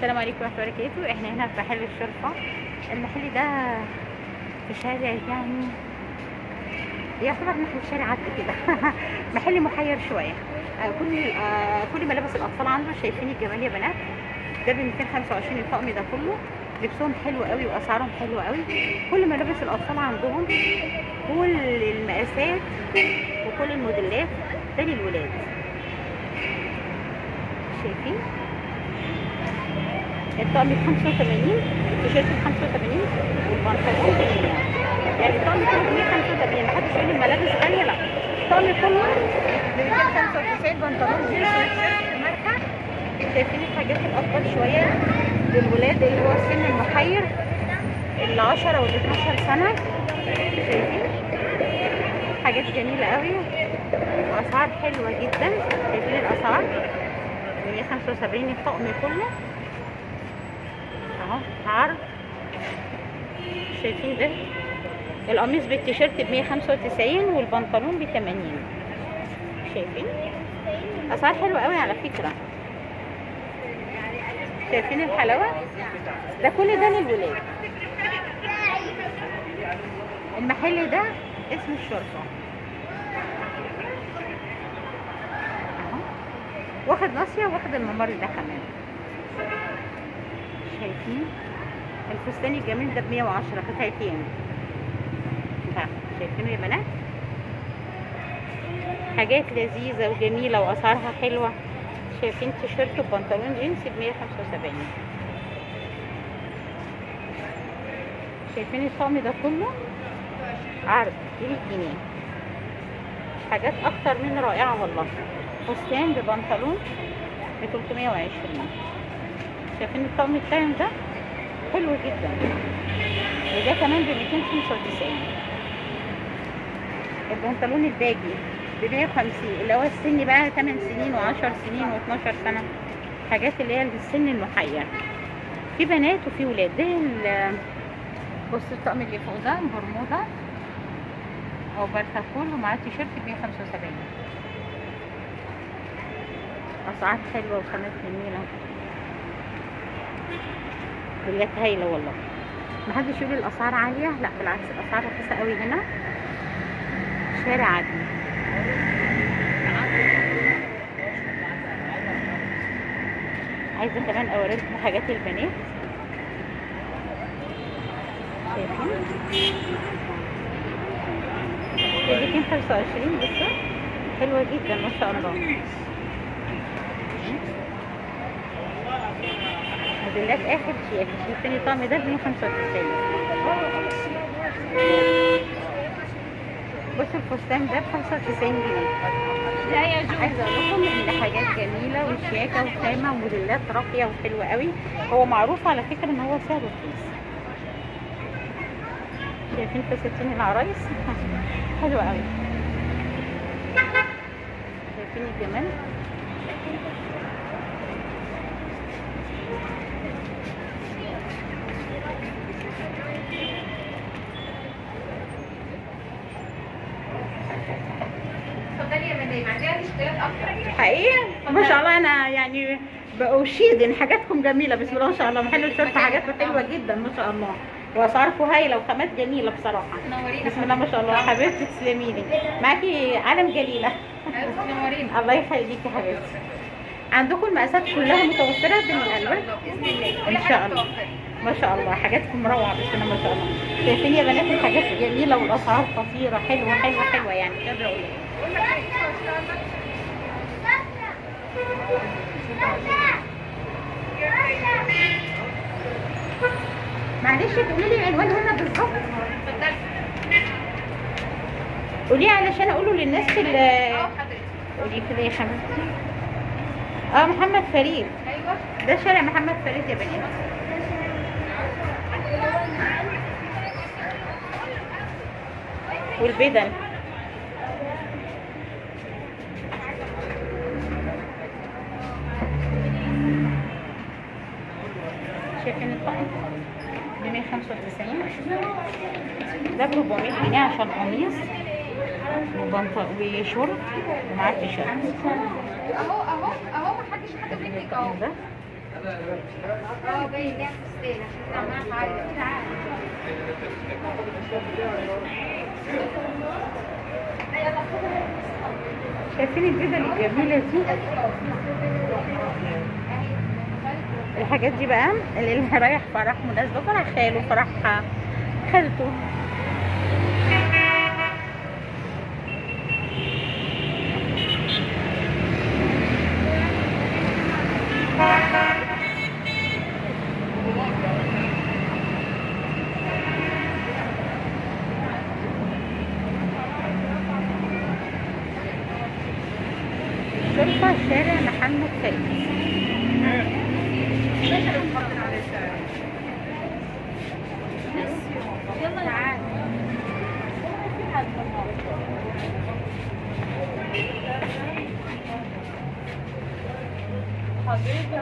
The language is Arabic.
السلام عليكم ورحمة الله وبركاته. احنا هنا في محل الشرفة. المحل ده في شارع يعني يعتبر ناحية شارع عدل كده. محل محير شوية. كل ملابس الأطفال عنده. شايفين الجمال يا بنات؟ ده ب 225 الطقم ده كله. لبسهم حلو قوي وأسعارهم حلوة قوي. كل ملابس الأطفال عندهم، كل المقاسات وكل الموديلات. ده للولاد. شايفين الطقم ب 85، التيشيرت ب 85 والبنطلون ب 100. يعني الطقم كله ب 185. محدش يقول لي الملابس غالية، لا. الطقم كله ب 295. بنطلون وتيشيرت ماركة. شايفين الحاجات الأفضل شوية للولاد اللي هو السن المحير، ال 10 وال 12 سنة. شايفين حاجات جميلة قوي وأسعار حلوة جدا. شايفين الأسعار 175 الطقم كله اهو عرض. شايفين ده القميص بالتيشيرت ب 195 والبنطلون ب 80. شايفين اسعار حلوه قوي على فكره. شايفين الحلاوه؟ ده كل ده للولاد. المحل ده اسمه الشرفه اهو، واخد ناصيه واخد الممر ده كمان. شايفين الفستان الجميل ده ب 110 قطعتين. شايفينه يا بنات؟ حاجات لذيذه وجميله واسعارها حلوه. شايفين تيشيرت وبنطلون جينز ب 175. شايفين الطقم ده كله عرض ب 100 جنيه. حاجات اكتر من رائعه والله. فستان ببنطلون ب 320. شايفين الطقم التاني ده حلو جدا، وده كمان ب 295. البنطلون الباجي ب 150 اللي هو السن بقى 8 سنين و10 سنين و12 سنه. حاجات اللي هي السن المحير. في بنات وفي ولاد. ده بصوا الطقم اللي فوق ده برمودا او بارتكول ومعاه تيشيرت ب 175. اسعار حلوه وخامات جميله. بجد هايله والله. محدش يقول الاسعار عاليه، لا بالعكس الاسعار رخيصه قوي هنا. شارع عدن. عايزه كمان اوريكم حاجات البنات. شايفين ب 225 بصوا حلوه جدا ما شاء الله. موديلات اخر شيء. شايفين الطقم ده ب 195. بصوا الفستان ده ب 95 جنيه. لا يا جو، عايزه اقول لكم ان حاجات جميله وشياكه وخامه وموديلات راقيه وحلوه قوي. هو معروف على فكره ان هو سعره رخيص. شايفين فساتين العرايس؟ حلوه قوي. شايفين الجمال؟ حقيقة ما شاء الله. انا يعني بأشيد ان حاجاتكم جميله بسم الله ما شاء الله. محل الشرطه حاجاته حلوه جدا ما شاء الله، واسعاركم هايله وخامات جميله بصراحه. بسم الله ما شاء الله. حبيبتي تسلمي لي. معاكي علم جليله. الله يخليكي يا حبيبتي. عندكم المقاسات كلها متوفره من الالوان ان شاء الله. ما شاء الله حاجاتكم روعه بسم الله ما شاء الله. شايفين يا بنات الحاجات جميله والاسعار خطيره. حلوه حلوه حلوه يعني مش قادره اقول. معلش تقولي لي العنوان هنا بالظبط. قولي علشان اقوله للناس في قولي كده يا حبيبتي. محمد فريد. ايوه ده شارع محمد فريد يا بنات. والبدل شايفين الطقم ب 195. ده ب 400 جنيه عشان قميص وشورت ومعاه تيشيرت. اهو محدش حاجه منك اهو. اه جاي بيع فستان عشان كده عماله تعيط. شايفين الجبل الجميلة دي؟ الحاجات دي بقى اللي رايح فرح مناسبة، فرح خاله، فرح خالته. شرطة شارع محمد سيد. يلا تعالى. حبيبي